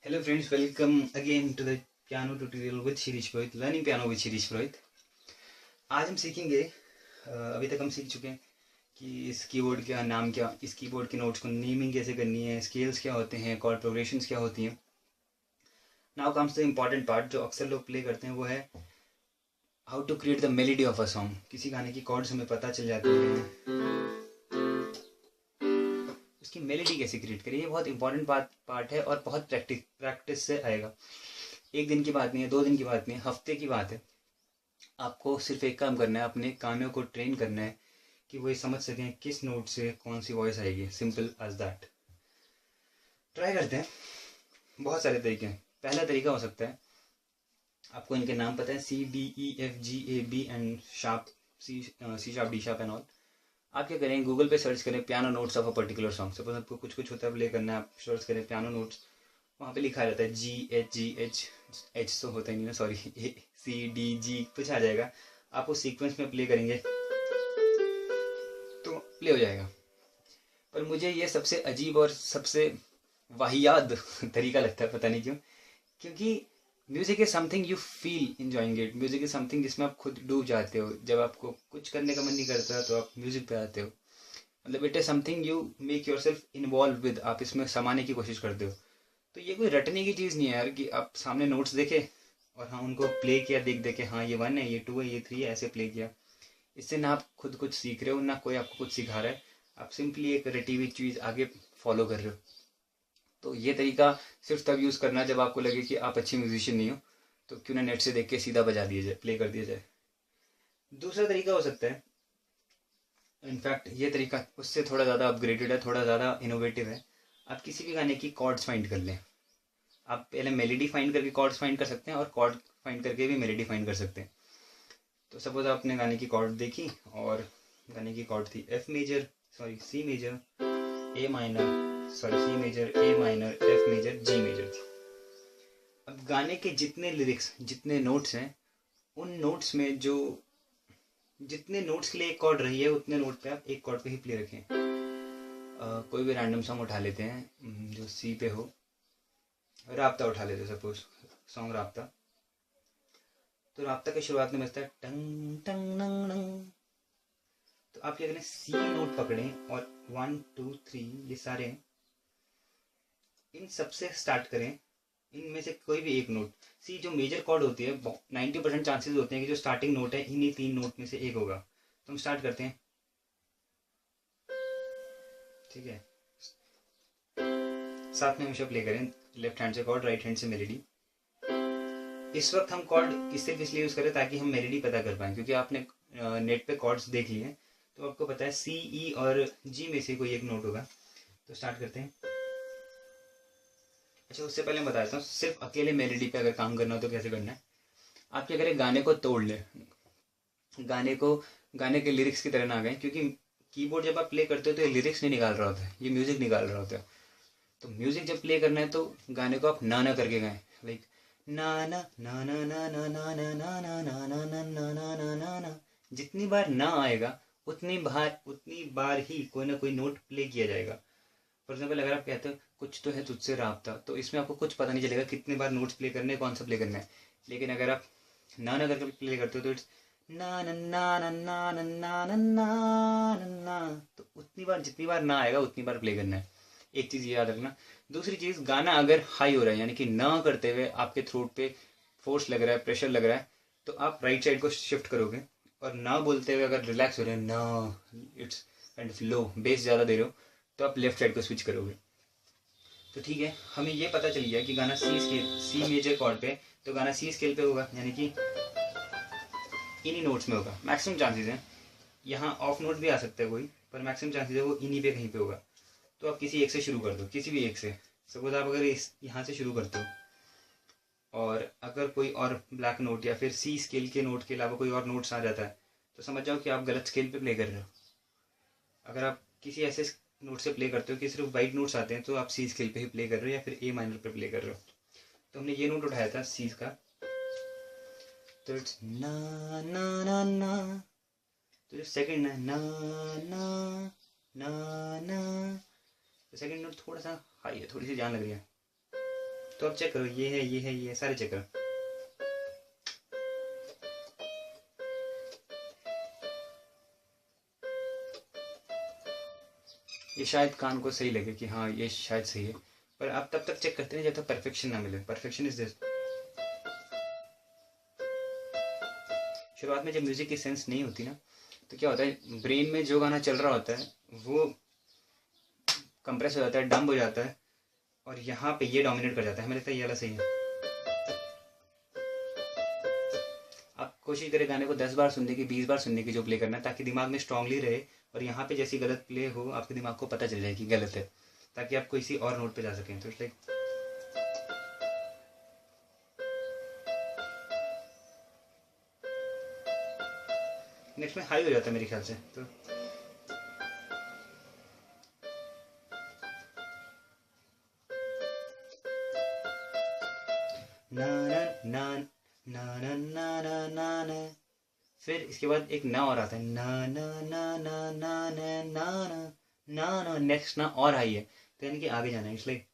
Hello friends, welcome again to the piano tutorial with Shirish Purohit, learning piano with Shirish Purohit. आज हम सीखेंगे अभी तक हम सीख चुके हैं कि इस कीबोर्ड का नाम क्या, इस कीबोर्ड के नोट्स को नेमिंग कैसे करनी है, स्केल्स क्या होते हैं, कॉर्ड प्रोग्रेशंस क्या होती हैं. Now comes the important part जो अक्सर लोग प्ले करते हैं, वो है how to create the melody of a song. किसी गाने की कॉर्ड्स हमें पता चल जाती हैं, उसकी मेलोडी कैसे क्रिएट करें. ये बहुत इंपॉर्टेंट पार्ट है और बहुत प्रैक्टिस से आएगा. एक दिन की बात नहीं है, 2 दिन की बात नहीं है, हफ्ते की बात है. आपको सिर्फ एक काम करना है, अपने कानों को ट्रेन करना है कि वो ये समझ सकें किस नोट से कौन सी वॉइस आएगी. Simple as that. ट्राई करते हैं. बहुत सारे तरीके हैं. पहला तरीका हो सकता है, आपको इनके नाम पता है, C D E F G A B and sharp, C sharp, D sharp and all. आप क्या करें, गूगल पे सर्च करें piano notes of a particular song. Suppose आपको कुछ होता है प्ले करना है, आप सर्च करें पियानो नोट्स. वहाँ पे लिखा रहता है G तो होता ही नहीं ना, सॉरी, C D G कुछ आ जाएगा. आप उस सीक्वेंस में प्ले करेंगे तो प्ले हो जाएगा. पर मुझे ये सबसे अजीब और सबसे वाहियात तरीका लगता है, पता नहीं क्यों. क्योंकि music is something you feel enjoying it. Music is something जिसमें आप खुद डूब जाते हो. जब आपको कुछ करने का मन नहीं करता तो आप म्यूजिक पे आते हो. मतलब it is something you make your self involve with. आप इसमें समाने की कोशिश करते हो. तो ये कोई रटने की चीज़ नहीं है यार कि आप सामने नोट्स देखे और हाँ उनको प्ले किया, देख देख के, हाँ ये 1 है, ये 2 है, ये 3 है, ऐसे प्ले किया. इससे ना आप खुद कुछ सीख रहे हो, ना कोई आपको कुछ सिखा रहा है. आप सिंपली एक रटी हुई चीज़ आगे फॉलो कर रहे हो. तो ये तरीका सिर्फ तब यूज़ करना जब आपको लगे कि आप अच्छे म्यूजिशियन नहीं हो, तो क्यों ना नेट से देख के सीधा बजा दिया जाए, प्ले कर दिया जाए. दूसरा तरीका हो सकता है, इनफैक्ट ये तरीका उससे थोड़ा ज़्यादा अपग्रेडेड है, थोड़ा ज़्यादा इनोवेटिव है. आप किसी भी गाने की कॉर्ड्स फाइंड कर लें. आप पहले मेलोडी फाइंड करके कॉर्ड्स फाइंड कर सकते हैं और कॉर्ड फाइंड करके भी मेलोडी फाइंड कर सकते हैं. तो सपोज आपने गाने की कॉर्ड देखी और गाने की कॉर्ड थी F major, sorry C major, A minor, sorry C major, A minor, F major, G major. अब गाने के जितने लिरिक्स, जितने नोट्स हैं, उन नोट्स में जो जितने नोट्स के लिए एक कॉर्ड रही है, उतने नोट पे आप एक कॉर्ड पे ही प्ले रखें. कोई भी रैंडम सॉन्ग उठा लेते हैं जो सी पे हो. राब्ता उठा लेते हैं सपोज, सॉन्ग राब्ता. तो राब्ता की शुरुआत में बजता है टंग टंग नंग नंग. तो आप क्या करें, सी नोट पकड़ें और 1 2 3 ये सारे हैं, इन सबसे स्टार्ट करें. इनमें से कोई भी एक नोट, सी जो मेजर कॉर्ड होती है, 90% चांसेस होते हैं कि जो स्टार्टिंग नोट है इन्हीं 3 नोट में से एक होगा. तो हम स्टार्ट करते हैं. ठीक है, साथ में हमेशा प्ले करें, लेफ्ट हैंड से कॉर्ड, राइट हैंड से मेलोडी. इस वक्त हम कॉर्ड सिर्फ इसलिए यूज करें ताकि हम मेलोडी पता कर पाएं, क्योंकि आपने नेट पे कॉर्ड्स देख लिए हैं तो आपको पता है सी, ई और जी में से कोई एक नोट होगा. तो स्टार्ट करते हैं. अच्छा, उससे पहले मैं बता देता हूँ सिर्फ अकेले मेलोडी पे अगर काम करना हो तो कैसे करना है. आप क्या करें, गाने को तोड़ लें. गाने को गाने के लिरिक्स की तरह ना गाएं, क्योंकि कीबोर्ड जब आप प्ले करते हो तो ये लिरिक्स नहीं निकाल रहा होता है, ये म्यूजिक निकाल रहा होता है. तो म्यूजिक जब प्ले करना है तो गाने को आप ना करके गाएं. लाइक ना ना ना ना ना ना ना ना ना ना ना ना ना ना ना ना ना ना. जितनी बार ना आएगा उतनी बार ही कोई ना कोई नोट प्ले किया जाएगा. फॉर एग्जाम्पल, अगर आप कहते हो कुछ तो है तुझसे राब्ता, तो इसमें आपको कुछ पता नहीं चलेगा कितनी बार नोट्स प्ले करने, कौन सा प्ले करना है. लेकिन अगर आप ना करके प्ले करते हो तो इट्स ना ना ना ना ना ना ना ना ना ना. तो उतनी बार, जितनी बार ना आएगा उतनी बार प्ले करना है. एक चीज़ याद रखना. दूसरी चीज़, गाना अगर हाई हो रहा है, यानी कि ना करते हुए आपके थ्रोट पे फोर्स लग रहा है, प्रेशर लग रहा है, तो आप राइट साइड को शिफ्ट करोगे. और ना बोलते हुए अगर रिलैक्स हो रहे हैं, ना, it's kind of low, base ज़्यादा दे रहे हो, तो आप लेफ्ट साइड को स्विच करोगे. तो ठीक है, हमें ये पता चल गया कि गाना सी स्केल, सी मेजर कॉर्ड पे, तो गाना सी स्केल पे होगा, यानी कि इन्हीं नोट्स में होगा. मैक्सिमम चांसेस हैं, यहाँ ऑफ नोट भी आ सकता है कोई, पर मैक्सिमम चांसेस है वो इन्हीं पे कहीं पे होगा. तो आप किसी एक से शुरू कर दो, किसी भी एक से. सपोज आप अगर इस यहाँ से शुरू करते हो और अगर कोई और ब्लैक नोट या फिर सी स्केल के नोट के अलावा कोई और नोट्स आ जाता है, तो समझ जाओ कि आप गलत स्केल पे प्ले कर रहे हो. अगर आप किसी ऐसे नोट से प्ले करते हो कि सिर्फ वाइट नोट्स आते हैं, तो आप सी स्केल पे ही प्ले कर रहे हो या फिर ए माइनर पे प्ले कर रहे हो. तो हमने ये नोट उठाया था सी का, तो इट्स ना ना ना ना. तो जो सेकंड है ना ना ना ना, तो सेकंड नोट थोड़ा सा हाई है, थोड़ी सी जान लग रही है. तो अब चेक करो, ये है, ये है, ये है, सारे चेक करो। ये शायद कान को सही लगे कि हाँ ये शायद सही है, पर आप तब तक चेक करते हैं जब तक परफेक्शन ना मिले। Perfection is this. शुरुआत में जब म्यूजिक की सेंस नहीं होती ना, तो क्या होता है, ब्रेन में जो गाना चल रहा होता है वो कंप्रेस हो जाता है, डंब हो जाता है, और यहाँ पे ये डोमिनेट कर जाता है। हमें लगता है ये वाला सही है। आप कोशिश करें गाने को 10 बार सुनने की, 20 बार सुनने की, जो प्ले करना है, ताकि दिमाग में स्ट्रांगली रहे, और यहाँ पे जैसी गलत प्ले हो आपके दिमाग को पता चल जाए कि गलत है, ताकि आप किसी और नोट पे जा सकें। तो इट्स लाइक नेक्स्ट में हाई हो जाता है मेरे ख्याल से। तो ना ना ना ना ना ना ना ना, फिर इसके बाद एक ना और आता है, ना ना ना ना ना ना ना ना ना, नेक्स्ट ना और हाई है, तो यानी कि आगे जाना है, इसलिए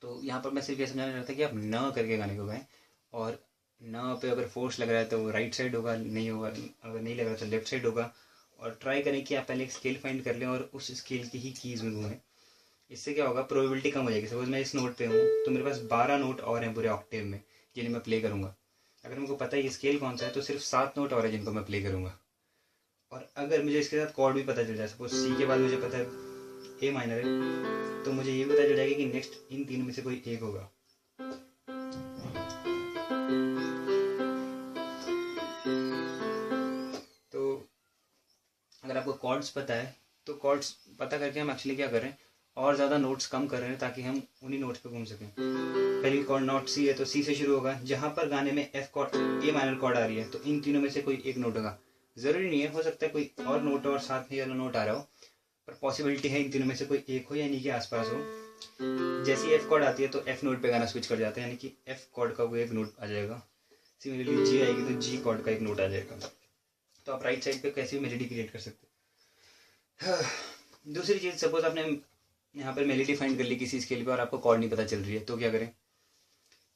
तो यहाँ पर मैं सिर्फ ये समझाना चाहता कि आप न करके गाने को गाएं, और न पे अगर फोर्स लग रहा है तो वो राइट साइड होगा, नहीं होगा, अगर नहीं लग रहा तो लेफ्ट साइड होगा। और ट्राई करें कि आप पहले एक स्केल फाइंड कर लें और उस स्केल की ही कीज़ में घूमें। इससे क्या होगा, प्रोबेबिलिटी कम हो जाएगी। सपोज मैं इस नोट पे हूँ तो मेरे पास 12 नोट और हैं पूरे ऑक्टेव में जिन्हें मैं प्ले करूँगा। अगर मेरे को पता है ये स्केल कौन सा है तो सिर्फ 7 नोट और है जिनको मैं प्ले करूँगा। और अगर मुझे इसके साथ कॉर्ड भी पता चल जाए, सपोज सी के बाद मुझे पता है ए माइनर है, तो मुझे ये भी पता चल जाएगा कि नेक्स्ट इन तीनों में से कोई एक होगा। तो अगर आपको कॉर्ड्स पता है तो कॉर्ड्स पता करके हम एक्चुअली क्या करें, और ज़्यादा नोट्स कम कर रहे हैं ताकि हम उन्हीं नोट्स पे घूम सकें। पहली कॉर्ड नोट सी है तो सी से शुरू होगा। जहाँ पर गाने में F chord, A minor chord आ रही है, तो इन तीनों में से कोई एक नोट होगा। ज़रूरी नहीं है, हो सकता है कोई और नोट और साथ में ये वाला नोट आ रहा हो, पर पॉसिबिलिटी है इन तीनों में से कोई एक हो या इन्हीं के आसपास हो। जैसी एफ कॉर्ड आती है तो एफ नोट पे गाना स्विच कर जाता है, यानी कि एफ कॉर्ड का कोई एक नोट आ जाएगा। सिमिलरली जी आएगी तो जी कॉर्ड का एक नोट आ जाएगा। तो आप राइट साइड पे कैसे भी मेलोडी क्रिएट कर सकते हैं। दूसरी चीज़, सपोज आपने यहाँ पर मेलोडी फाइंड कर ली किसी स्केल पे और आपको कॉर्ड नहीं पता चल रही है, तो क्या करें?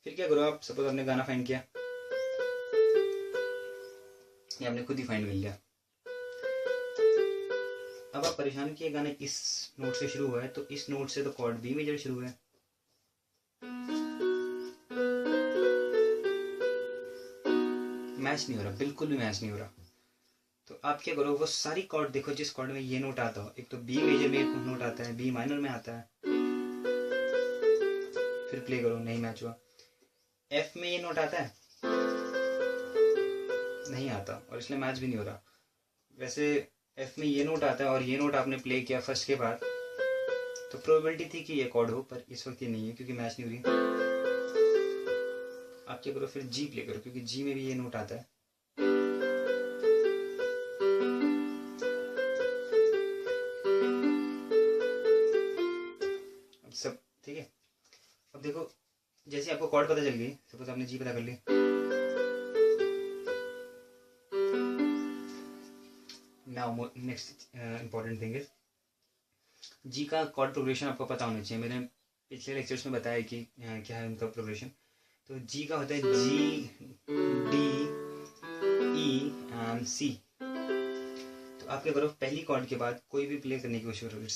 फिर क्या करो आप, सपोज आपने गाना फाइंड किया या आपने खुद ही फाइंड कर लिया, अब आप परेशान कि गाना इस नोट से शुरू हुआ है, तो इस नोट से तो कॉर्ड बी मेजर शुरू है। मैच नहीं हो रहा, बिल्कुल भी मैच नहीं हो रहा। तो आप क्या करो, वो सारी कॉर्ड देखो जिस कॉर्ड में ये नोट आता हो। एक तो बी मेजर में एक नोट आता है, बी माइनर में आता है, फिर प्ले करो, नहीं मैच हुआ। एफ में ये नोट आता है, नहीं आता, और इसलिए मैच भी नहीं हो रहा। वैसे एफ में ये नोट आता है और ये नोट आपने प्ले किया फर्स्ट के बाद, तो प्रोबेबिलिटी थी कि ये कॉर्ड हो, पर इस वक्त ये नहीं है क्योंकि मैच नहीं हो रही। आप क्या करो, फिर जी प्ले करो क्योंकि जी में भी ये नोट आता है। अब सब ठीक है। अब देखो, जैसे आपको कॉर्ड पता चल गई, सपोज आपने जी पता कर ली, now next important thing is G का कॉर्ड प्रोग्रेशन आपको पता होना चाहिए। मैंने पिछले लेक्चर्स में बताया कि क्या है उनका प्रोग्रेशन। तो जी का होता है जी, डी, ई एंड सी। तो आप क्या करो, पहली कॉर्ड के बाद कोई भी प्ले करने की कोशिश करो।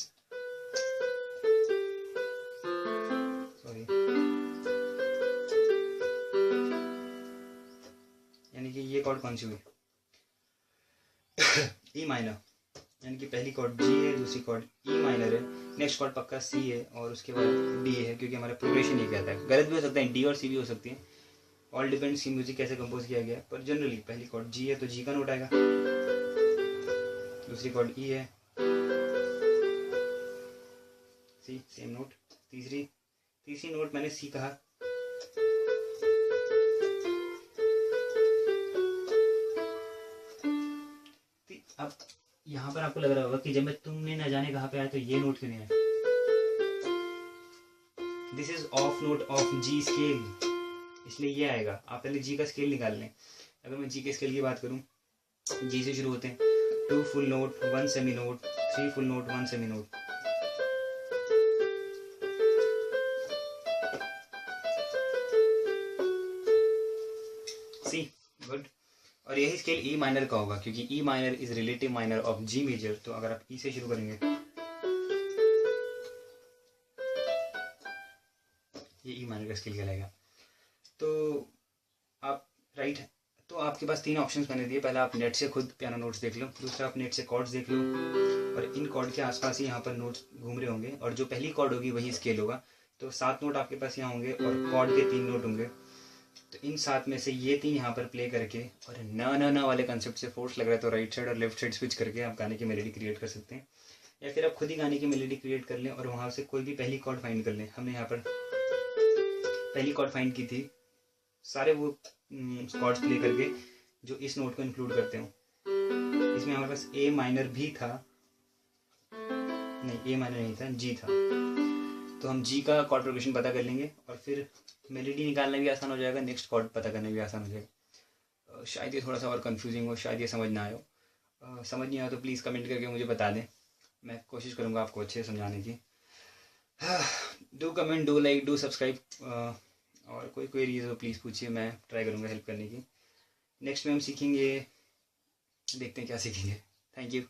सॉरी, यानी कि ये कॉर्ड कौन सी हुई, ई माइनर, यानी कि पहली कॉर्ड जी है, दूसरी कॉर्ड ई माइनर है, नेक्स्ट कॉर्ड पक्का सी है और उसके बाद डी है, क्योंकि हमारा प्रोग्रेशन ये कहता है। गलत भी हो सकता है, डी और सी भी हो सकती है, ऑल डिपेंड्स की म्यूजिक कैसे कंपोज किया गया है। पर जनरली पहली कॉर्ड जी है तो जी का नोट आएगा, दूसरी कॉर्ड ई है, सी सेम नोट, तीसरी नोट मैंने सी कहा, अब यहाँ पर आपको लग रहा होगा कि जब मैं तुमने न जाने कहाँ पे आया तो ये नोट क्यों नहीं आया। This is of note of G scale, इसलिए ये आएगा। आप पहले जी का स्केल निकाल लें। अगर मैं जी के स्केल की बात करूँ, जी से शुरू होते हैं 2 full note 1 semi note, 3 full note 1 semi note. See good. और यही स्केल ई माइनर का होगा, क्योंकि E minor is relative minor of G major. तो अगर आप ई से शुरू करेंगे, ये ई माइनर का स्केल कहलाएगा। तो आप राइट, तो आपके पास 3 ऑप्शंस बने दिए। पहला आप नेट से खुद पियानो नोट्स देख लो, दूसरा आप नेट से कॉर्ड्स देख लो, और इन कॉर्ड के आसपास ही यहाँ पर नोट्स घूम रहे होंगे, और जो पहली कॉर्ड होगी वही स्केल होगा। तो 7 नोट आपके पास यहाँ होंगे और कॉर्ड के 3 नोट होंगे। तो इन 7 में से ये 3 यहाँ पर प्ले करके, और न वाले कंसेप्ट से फोर्स लग रहा है तो राइट साइड और लेफ्ट साइड स्विच करके आप गाने की मेलोडी क्रिएट कर सकते हैं, या फिर आप खुद ही गाने की मेलोडी क्रिएट कर लें और वहाँ से कोई भी पहली कॉर्ड फाइंड कर लें। हमने यहाँ पर पहली कॉर्ड फाइंड की थी, सारे वो कॉर्ड्स प्ले करके जो इस नोट को इंक्लूड करते हो। इसमें हमारे पास ए माइनर भी था, नहीं ए माइनर नहीं था, जी था। तो हम जी का कॉर्ड प्रोग्रेशन पता कर लेंगे और फिर मेलोडी निकालना भी आसान हो जाएगा, नेक्स्ट कॉर्ड पता करना भी आसान हो जाएगा। शायद ये थोड़ा सा और कंफ्यूजिंग हो, शायद ये समझ ना आए हो। समझ नहीं आया तो प्लीज़ कमेंट करके मुझे बता दें, मैं कोशिश करूँगा आपको अच्छे से समझाने की। Do comment, do like, do subscribe, और कोई क्वेरीज हो प्लीज़ पूछिए, मैं ट्राई करूँगा हेल्प करने की। नेक्स्ट में हम सीखेंगे, देखते हैं क्या सीखेंगे। Thank you.